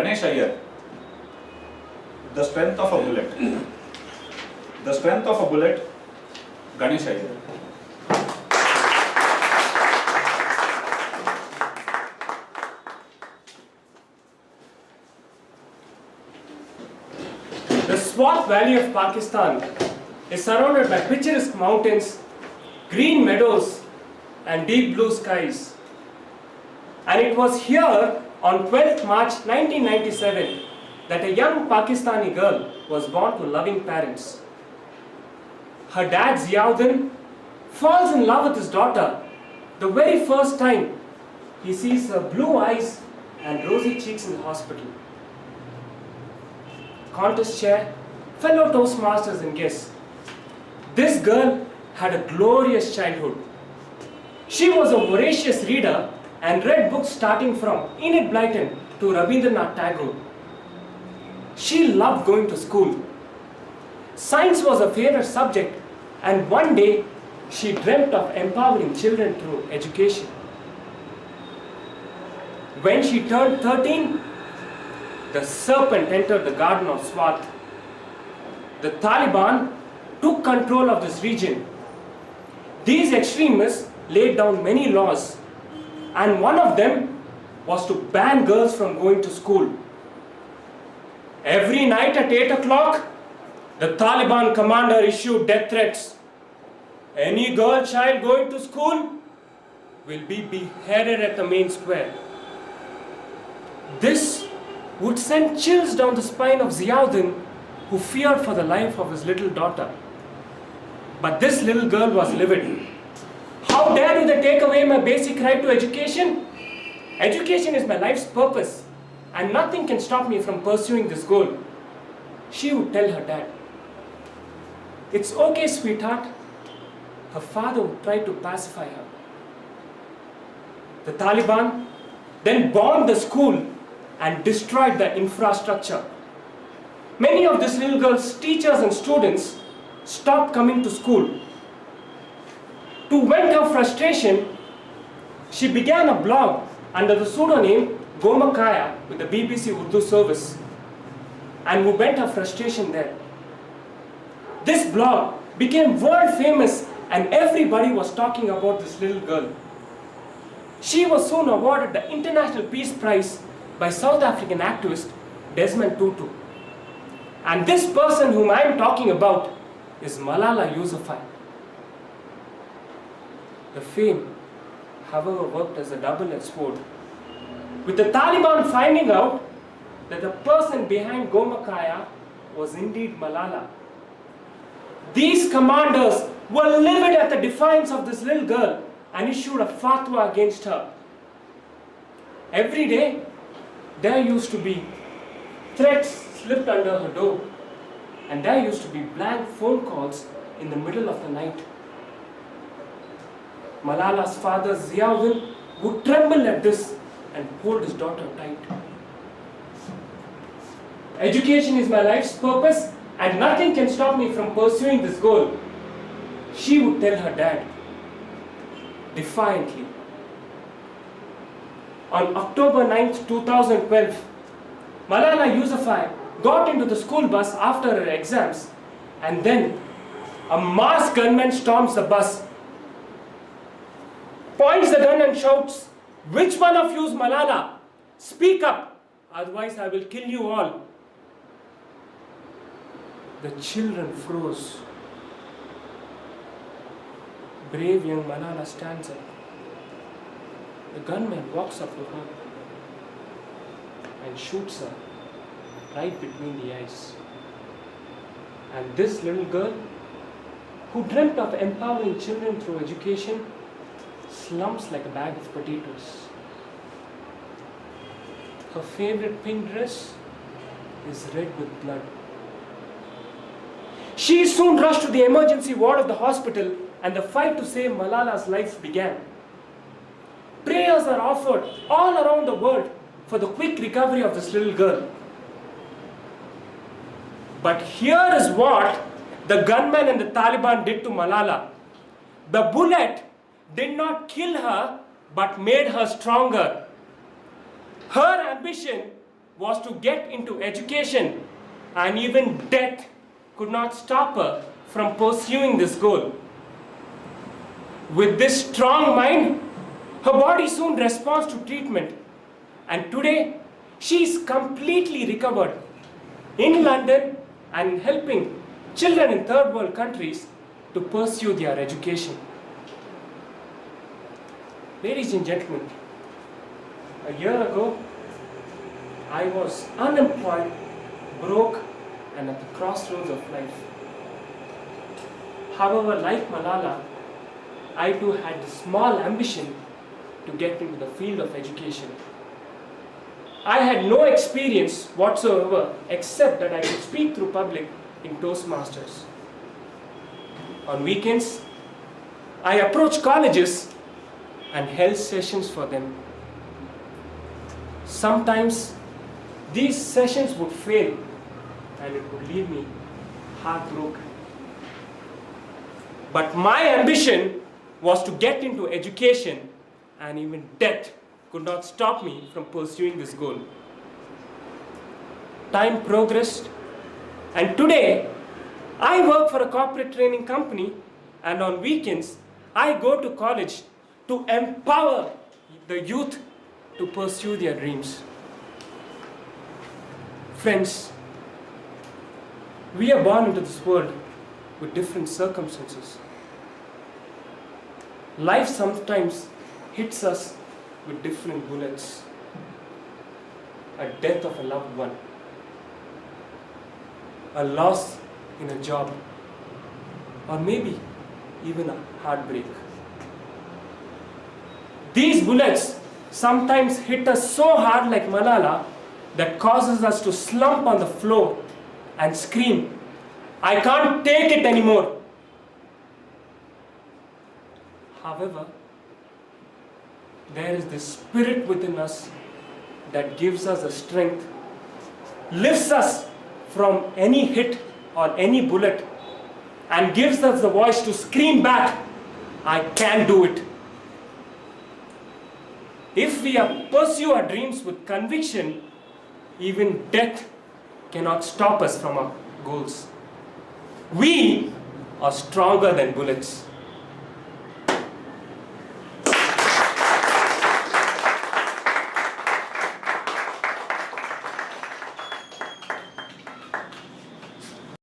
Ganesh Iyer. The strength of a bullet. The strength of a bullet, Ganesh Iyer. The Swat Valley of Pakistan is surrounded by picturesque mountains, green meadows, and deep blue skies. And it was here on 12th March 1997 that a young Pakistani girl was born to loving parents. Her dad Ziauddin falls in love with his daughter the very first time he sees her blue eyes and rosy cheeks in the hospital. Contest chair, fellow Toastmasters and guests. This girl had a glorious childhood. She was a voracious reader and read books starting from Enid Blyton to Rabindranath Tagore. She loved going to school. Science was her favorite subject, and one day she dreamt of empowering children through education. When she turned 13, the serpent entered the garden of Swat. The Taliban took control of this region. These extremists laid down many laws, and one of them was to ban girls from going to school. Every night at 8 o'clock, the Taliban commander issued death threats. Any girl child going to school will be beheaded at the main square. This would send chills down the spine of Ziauddin, who feared for the life of his little daughter. But this little girl was livid. How dare they take away my basic right to education? Education is my life's purpose, and nothing can stop me from pursuing this goal. She would tell her dad. It's okay, sweetheart. Her father would try to pacify her. The Taliban then bombed the school and destroyed the infrastructure. Many of this little girl's teachers and students stopped coming to school. To vent her frustration, she began a blog under the pseudonym Gomakaya with the BBC Urdu service, and would vent her frustration there. This blog became world famous, and everybody was talking about this little girl. She was soon awarded the International Peace Prize by South African activist Desmond Tutu. And this person whom I am talking about is Malala Yousafzai. The fame, however, worked as a double-edged sword. With the Taliban finding out that the person behind Gomakaya was indeed Malala, these commanders were livid at the defiance of this little girl and issued a fatwa against her. Every day, there used to be threats slipped under her door, and there used to be blank phone calls in the middle of the night. Malala's father Ziauddin would tremble at this and hold his daughter tight. Education is my life's purpose, and nothing can stop me from pursuing this goal, she would tell her dad, defiantly. On October 9th, 2012, Malala Yousafzai got into the school bus after her exams, and then a masked gunman storms the bus, points the gun and shouts, "Which one of you is Malala? Speak up, otherwise I will kill you all." The children froze. Brave young Malala stands up. The gunman walks up to her and shoots her right between the eyes. And this little girl, who dreamt of empowering children through education, slumps like a bag of potatoes. Her favorite pink dress is red with blood. She is soon rushed to the emergency ward of the hospital, and the fight to save Malala's life began. Prayers are offered all around the world for the quick recovery of this little girl. But here is what the gunman and the Taliban did to Malala. The bullet did not kill her, but made her stronger. Her ambition was to get into education, and even death could not stop her from pursuing this goal. With this strong mind, her body soon responds to treatment, and today she is completely recovered in London and helping children in third world countries to pursue their education. Ladies and gentlemen, a year ago, I was unemployed, broke, and at the crossroads of life. However, like Malala, I too had a small ambition to get into the field of education. I had no experience whatsoever except that I could speak through public in Toastmasters. On weekends, I approached colleges and held sessions for them. Sometimes these sessions would fail and it would leave me heartbroken. But my ambition was to get into education, and even death could not stop me from pursuing this goal. Time progressed, and today I work for a corporate training company, and on weekends I go to college to empower the youth to pursue their dreams. Friends, we are born into this world with different circumstances. Life sometimes hits us with different bullets. A death of a loved one, a loss in a job, or maybe even a heartbreak. These bullets sometimes hit us so hard, like Malala, that causes us to slump on the floor and scream, "I can't take it anymore." However, there is this spirit within us that gives us the strength, lifts us from any hit or any bullet, and gives us the voice to scream back, "I can do it." If we pursue our dreams with conviction, even death cannot stop us from our goals. We are stronger than bullets.